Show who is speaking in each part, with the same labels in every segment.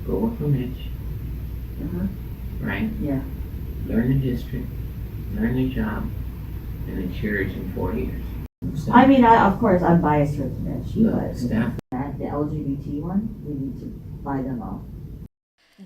Speaker 1: go work for Mitch, right?
Speaker 2: Yeah.
Speaker 1: Learn the district, learn the job, and then cherish in 4 years. So,
Speaker 2: I mean, of course, I'm biased towards Mitch, but
Speaker 1: staff.
Speaker 2: the LGBT one, we need to buy them off.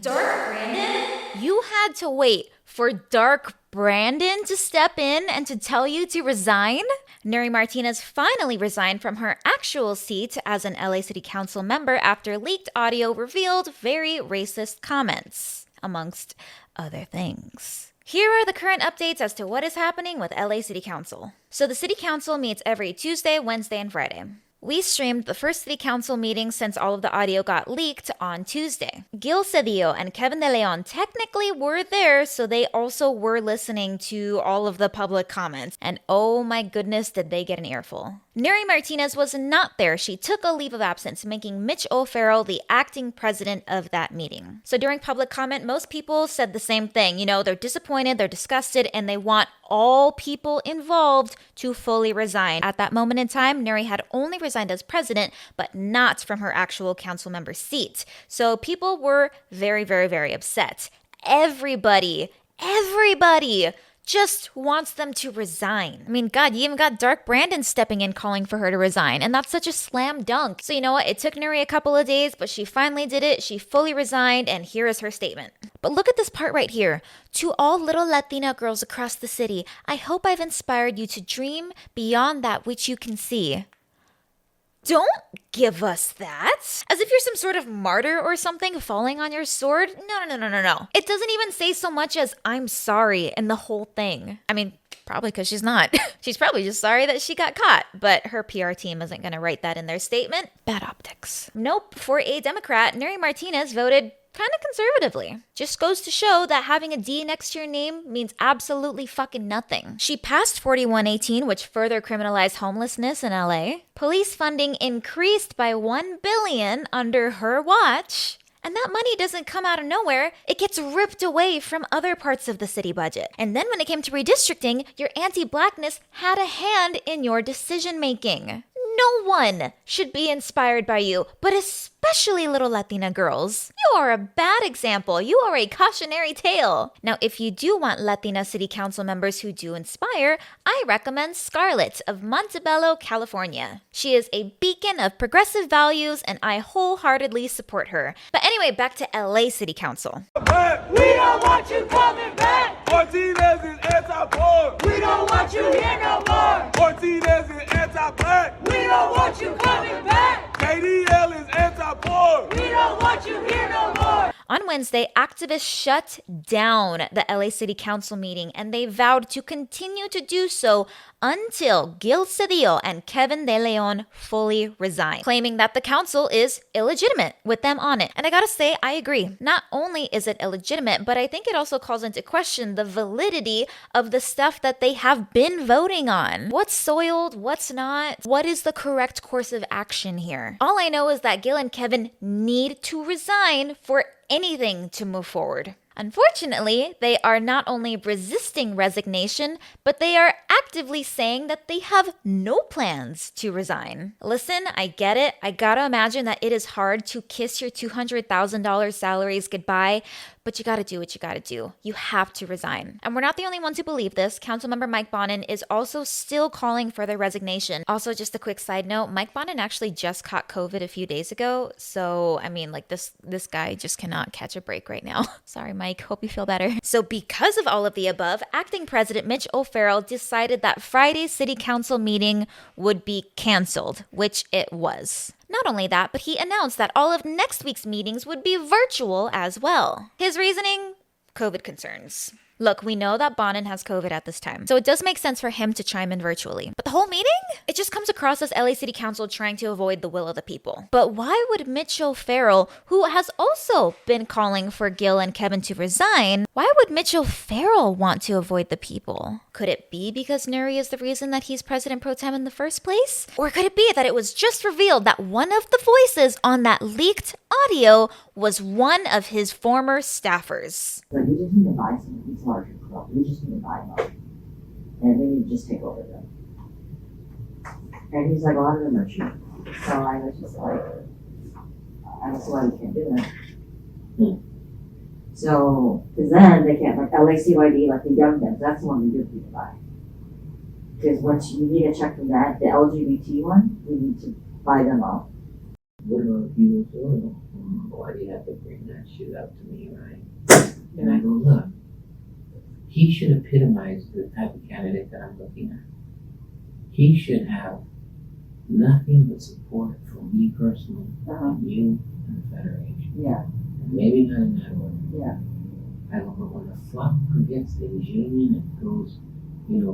Speaker 3: Dark Brandon? You had to wait for Dark Brandon to step in and to tell you to resign? Nury Martinez finally resigned from her actual seat as an LA City Council member after leaked audio revealed very racist comments, amongst other things. Here are the current updates as to what is happening with LA City Council. So the City Council meets every Tuesday, Wednesday, and Friday. We streamed the first City Council meeting since all of the audio got leaked on Tuesday. Gil Cedillo and Kevin DeLeon technically were there, so they also were listening to all of the public comments. And oh my goodness, did they get an earful. Nury Martinez was not there. She took a leave of absence, making Mitch O'Farrell the acting president of that meeting. So during public comment, most people said the same thing. You know, they're disappointed, they're disgusted, and they want all people involved to fully resign. At that moment in time, Nury had only resigned as president, but not from her actual council member seat. So people were very, very, very upset. Everybody just wants them to resign. I mean, God, you even got Dark Brandon stepping in calling for her to resign, and that's such a slam dunk. So you know what? It took Nury a couple of days, but she finally did it. She fully resigned, and here is her statement. But look at this part right here. To all little Latina girls across the city, I hope I've inspired you to dream beyond that which you can see. Don't give us that. As if you're some sort of martyr or something falling on your sword. No. It doesn't even say so much as I'm sorry in the whole thing. I mean, probably because she's not. She's probably just sorry that she got caught. But her PR team isn't going to write that in their statement. Bad optics. Nope. For a Democrat, Nury Martinez voted kind of conservatively. Just goes to show that having a D next to your name means absolutely fucking nothing. She passed 4118, which further criminalized homelessness in LA. Police funding increased by $1 billion under her watch. And that money doesn't come out of nowhere. It gets ripped away from other parts of the city budget. And then when it came to redistricting, your anti-blackness had a hand in your decision making. No one should be inspired by you, but especially little Latina girls. You are a bad example. You are a cautionary tale. Now, if you do want Latina city council members who do inspire, I recommend Scarlett of Montebello, California. She is a beacon of progressive values, and I wholeheartedly support her. But anyway, back to LA City Council.
Speaker 4: We don't want you coming back. Martinez is anti-poor. We don't want you here no more. Martinez is anti-black. We don't want you coming back. KDL is anti-poor. We don't want you here no more.
Speaker 3: On Wednesday, activists shut down the LA City Council meeting, and they vowed to continue to do so until Gil Cedillo and Kevin DeLeon fully resign, claiming that the council is illegitimate with them on it. And I gotta say, I agree. Not only is it illegitimate, but I think it also calls into question the validity of the stuff that they have been voting on. What's soiled? What's not? What is the correct course of action here? All I know is that Gil and Kevin need to resign for anything to move forward. Unfortunately, they are not only resisting resignation, but they are actively saying that they have no plans to resign. Listen, I get it. I gotta imagine that it is hard to kiss your $200,000 salaries goodbye, but you gotta do what you gotta do. You have to resign. And we're not the only ones who believe this. Councilmember Mike Bonin is also still calling for their resignation. Also, just a quick side note, Mike Bonin actually just caught COVID a few days ago. So, I mean, like this guy just cannot catch a break right now. Sorry, Mike. Hope you feel better. So because of all of the above, acting president Mitch O'Farrell decided that Friday's city council meeting would be canceled, which it was. Not only that, but he announced that all of next week's meetings would be virtual as well. His reasoning? COVID concerns. Look, we know that Bonin has COVID at this time, so it does make sense for him to chime in virtually. But the whole meeting? It just comes across as LA City Council trying to avoid the will of the people. But why would Mitch O'Farrell, who has also been calling for Gil and Kevin to resign, why would Mitch O'Farrell want to avoid the people? Could it be because Nury is the reason that he's president pro tem in the first place? Or could it be that it was just revealed that one of the voices on that leaked audio was one of his former staffers?
Speaker 2: But we just need to buy some of these larger clubs. We just need to buy them. And we need to just take over them. And he's like, a lot of them are cheap. So I was just like, I don't see why we can't do it. So, because then they can't, like LACYD, like the young guns, that's the one we give people buy. Because once you need a check from that, the LGBT one, we need to buy them all.
Speaker 1: What about Hugo Soto? Why do you have to bring that shit up to me, right? And I go, look, he should epitomize the type of candidate that I'm looking at. He should have nothing but support from me personally, from you and the Federation.
Speaker 2: Yeah.
Speaker 1: And maybe not in that order.
Speaker 2: Yeah.
Speaker 1: I don't know, when the flock forgets the union and goes,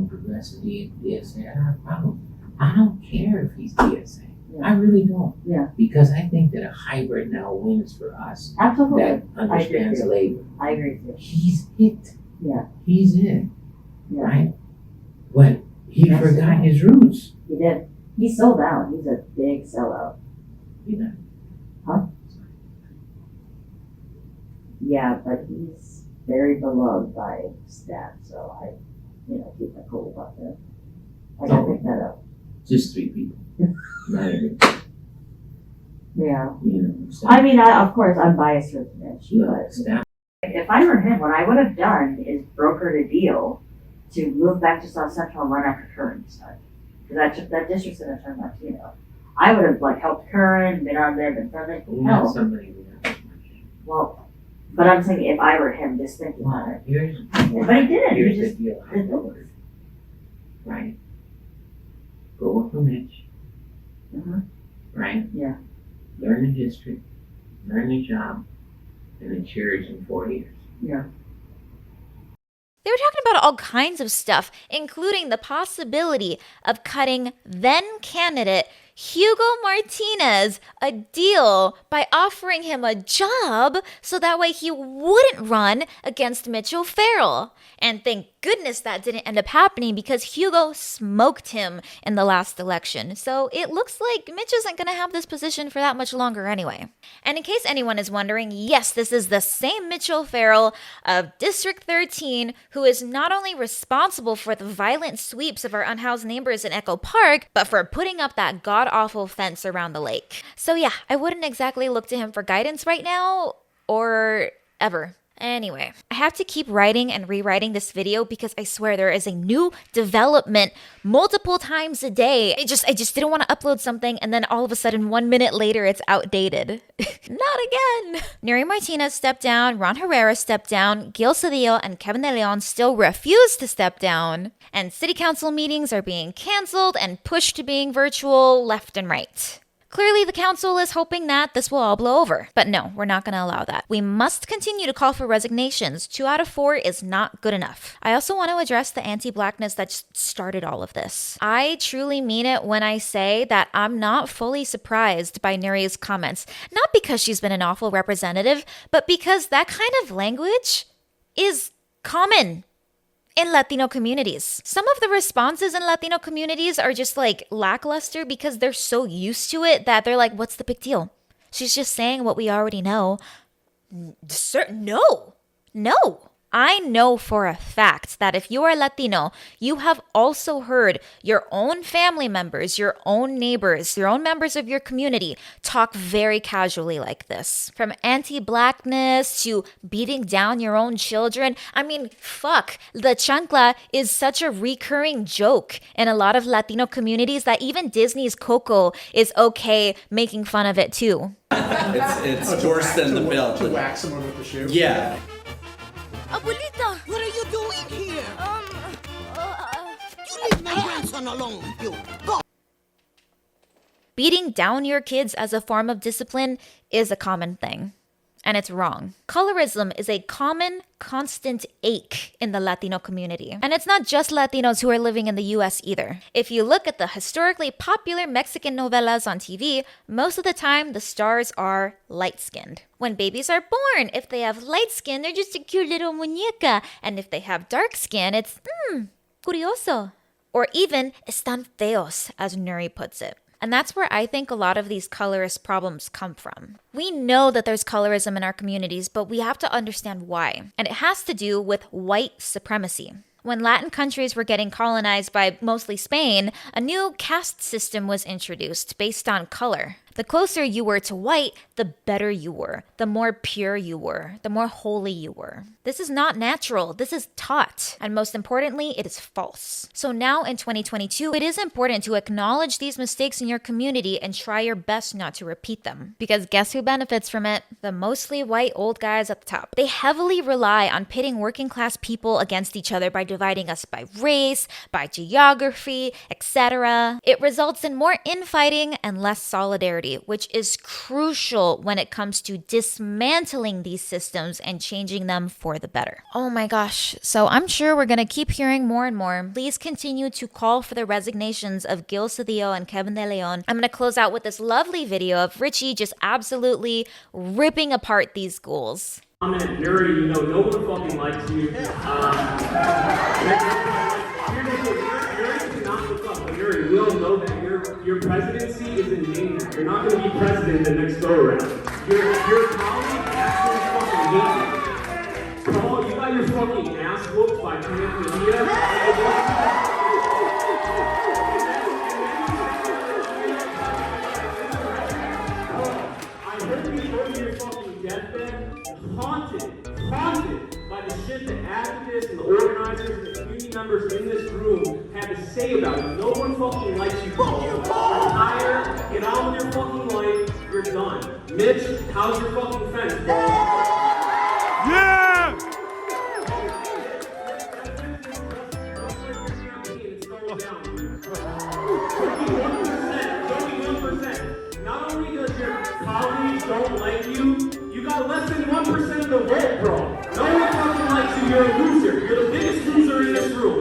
Speaker 1: progressive DSA, I don't have a problem. I don't care if he's DSA.
Speaker 2: Yeah.
Speaker 1: I really don't.
Speaker 2: Yeah.
Speaker 1: Because I think that a hybrid now wins for us.
Speaker 2: Absolutely.
Speaker 1: That understands labor.
Speaker 2: I agree with you.
Speaker 1: He's it.
Speaker 2: Yeah.
Speaker 1: He's it.
Speaker 2: Yeah.
Speaker 1: Right? But he
Speaker 2: Yes,
Speaker 1: forgot
Speaker 2: he
Speaker 1: his roots.
Speaker 2: He did. He sold out. He's a big sellout. Huh? Yeah, but he's very beloved by staff, so I, keep my cool about that. I gotta pick that up.
Speaker 1: Just 3 people. Not everybody.
Speaker 2: Yeah.
Speaker 1: Staff.
Speaker 2: I mean, of course, I'm biased towards Mitch, but
Speaker 1: Staff.
Speaker 2: if I were him, what I would have done is brokered a deal to move back to South Central and run after Curran instead. Because that district's gonna turn Latino. I would have helped Curran, been on there, been friendly.
Speaker 1: We have somebody we have as much.
Speaker 2: Well, but I'm saying if I were him, just thinking on it.
Speaker 1: Here's
Speaker 2: But he didn't.
Speaker 1: Here's
Speaker 2: He
Speaker 1: the
Speaker 2: just
Speaker 1: deal I
Speaker 2: didn't.
Speaker 1: voted. Right? Go work for Mitch. Right?
Speaker 2: Yeah.
Speaker 1: Learn the district, learn the job, and then cherish in 4 years.
Speaker 2: Yeah.
Speaker 3: They were talking about all kinds of stuff, including the possibility of cutting then candidate Hugo Martinez a deal by offering him a job so that way he wouldn't run against Mitch O'Farrell. And thank goodness that didn't end up happening because Hugo smoked him in the last election. So it looks like Mitch isn't going to have this position for that much longer anyway. And in case anyone is wondering, yes, this is the same Mitch O'Farrell of District 13 who is not only responsible for the violent sweeps of our unhoused neighbors in Echo Park, but for putting up that god-awful fence around the lake. So yeah, I wouldn't exactly look to him for guidance right now, or ever. Anyway, I have to keep writing and rewriting this video because I swear there is a new development multiple times a day. I just didn't want to upload something and then all of a sudden 1 minute later it's outdated. Not again. Nury Martinez stepped down, Ron Herrera stepped down, Gil Cedillo and Kevin DeLeon still refuse to step down, and city council meetings are being canceled and pushed to being virtual left and right. Clearly, the council is hoping that this will all blow over. But no, we're not going to allow that. We must continue to call for resignations. 2 out of 4 is not good enough. I also want to address the anti-blackness that started all of this. I truly mean it when I say that I'm not fully surprised by Nury's comments. Not because she's been an awful representative, but because that kind of language is common in Latino communities. Some of the responses in Latino communities are just lackluster because they're so used to it that they're like, what's the big deal? She's just saying what we already know. No. I know for a fact that if you are Latino, you have also heard your own family members, your own neighbors, your own members of your community talk very casually like this. From anti-blackness to beating down your own children. I mean, fuck, the chancla is such a recurring joke in a lot of Latino communities that even Disney's Coco is okay making fun of it too.
Speaker 5: It's worse than the bill.
Speaker 6: To whack someone with the shoe?
Speaker 5: Yeah.
Speaker 7: Abuelita, what are you doing here? You leave my grandson alone, you. Go.
Speaker 3: Beating down your kids as a form of discipline is a common thing. And it's wrong. Colorism is a common, constant ache in the Latino community. And it's not just Latinos who are living in the US either. If you look at the historically popular Mexican novelas on TV, most of the time the stars are light-skinned. When babies are born, if they have light skin, they're just a cute little muñeca. And if they have dark skin, it's, curioso. Or even, están feos, as Nury puts it. And that's where I think a lot of these colorist problems come from. We know that there's colorism in our communities, but we have to understand why. And it has to do with white supremacy. When Latin countries were getting colonized by mostly Spain, a new caste system was introduced based on color. The closer you were to white, the better you were, the more pure you were, the more holy you were. This is not natural. This is taught. And most importantly, it is false. So now in 2022, it is important to acknowledge these mistakes in your community and try your best not to repeat them. Because guess who benefits from it? The mostly white old guys at the top. They heavily rely on pitting working class people against each other by dividing us by race, by geography, etc. It results in more infighting and less solidarity, which is crucial when it comes to dismantling these systems and changing them for the better. Oh my gosh. So I'm sure we're gonna keep hearing more and more. Please continue to call for the resignations of Gil Cedillo and Kevin DeLeon. I'm gonna close out with this lovely video of Richie just absolutely ripping apart these ghouls.
Speaker 6: Nury, you know, no one fucking likes you. Nury, we all know that your presidency is in danger. You're not going to be president the next go around. Your colleagues actually fucking hate you. Paul, you got your fucking ass whooped by Media. I heard you go to your fucking deathbed, haunted by the shit the activists and the organizers and the community members in this room had to say about you. No one fucking likes you, Paul. Retire, get on with your fucking life, you're done. Mitch, how's your fucking fence, Paul?
Speaker 4: Yeah!
Speaker 6: It's going down. 21%. Not only does your colleagues don't like you, you got less than 1% of the vote, bro. No one fucking likes you. You're a loser. You're the biggest loser in this room.